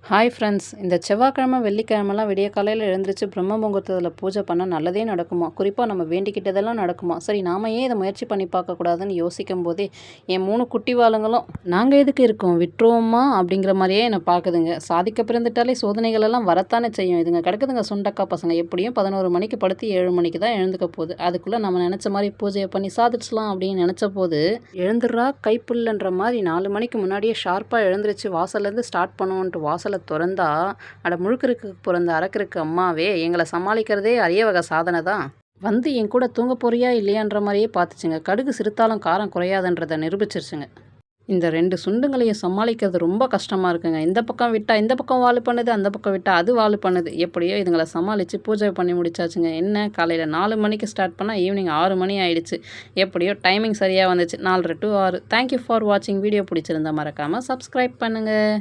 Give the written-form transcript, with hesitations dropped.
Hi friends, இந்த செவ்வாய்க்கிழமை வெள்ளிக்கிழமெல்லாம் விடிய காலையில் எழுந்திரிச்சு பிரம்ம முகூர்த்தத்தில் பூஜை பண்ணால் நல்லதே நடக்குமா? குறிப்பாக நம்ம வேண்டிக்கிட்டதெல்லாம் நடக்குமா? சரி, நாம் ஏன் இதை முயற்சி பண்ணி பார்க்கக்கூடாதுன்னு யோசிக்கும் போதே என் 3 குட்டி வாளுங்களும் நாங்கள் எதுக்கு இருக்கோம் விட்டுருவோமா அப்படிங்கிற மாதிரியே என்னை பார்க்குதுங்க. சாதிக்க பிறந்துட்டாலே சோதனைகள் எல்லாம் வரத்தானே செய்யும். இதுங்க கிடக்குதுங்க சுண்டக்கா பசங்க. எப்படியும் 11 மணிக்கு படுத்து 7 மணிக்கு தான் எழுந்துக்க போகுது. அதுக்குள்ளே நம்ம நினச்ச மாதிரி பூஜையை பண்ணி சாதிச்சலாம் அப்படின்னு நினச்ச போது எழுந்துடுறா கைப்புல்லுன்ற மாதிரி 4 மணிக்கு முன்னாடியே ஷார்ப்பாக எழுந்திரிச்சு வாசல்லேருந்து ஸ்டார்ட் பண்ணுவோன்ட்டு வாசலை திறந்தா, அட முழுக்கருக்கு பிறந்த அரக்கருக்கு அம்மாவே, எங்களை சமாளிக்கிறதே அரிய வகை சாதனை தான். வந்து என் கூட தூங்க போறியா இல்லையான்ற மாதிரியே பார்த்துச்சுங்க. கடுகு சிறுத்தாலும் காரம் குறையாதுன்றதை நிரூபிச்சிருச்சுங்க. இந்த 2 சுண்டுங்களையும் சமாளிக்கிறது ரொம்ப கஷ்டமாக இருக்குங்க. இந்த பக்கம் விட்டால் இந்த பக்கம் வாலு பண்ணுது, அந்த பக்கம் விட்டால் அது வாலு பண்ணுது. எப்படியோ இதுங்களை சமாளித்து பூஜை பண்ணி முடிச்சாச்சுங்க. என்ன, காலையில் 4 மணிக்கு ஸ்டார்ட் பண்ணால் ஈவினிங் 6 மணி ஆயிடுச்சு. எப்படியோ டைமிங் சரியாக வந்துச்சு. 4:30 to 6. தேங்க்யூ ஃபார் வாட்சிங். வீடியோ பிடிச்சிருந்தா மறக்காமல் சப்ஸ்கிரைப் பண்ணுங்கள்.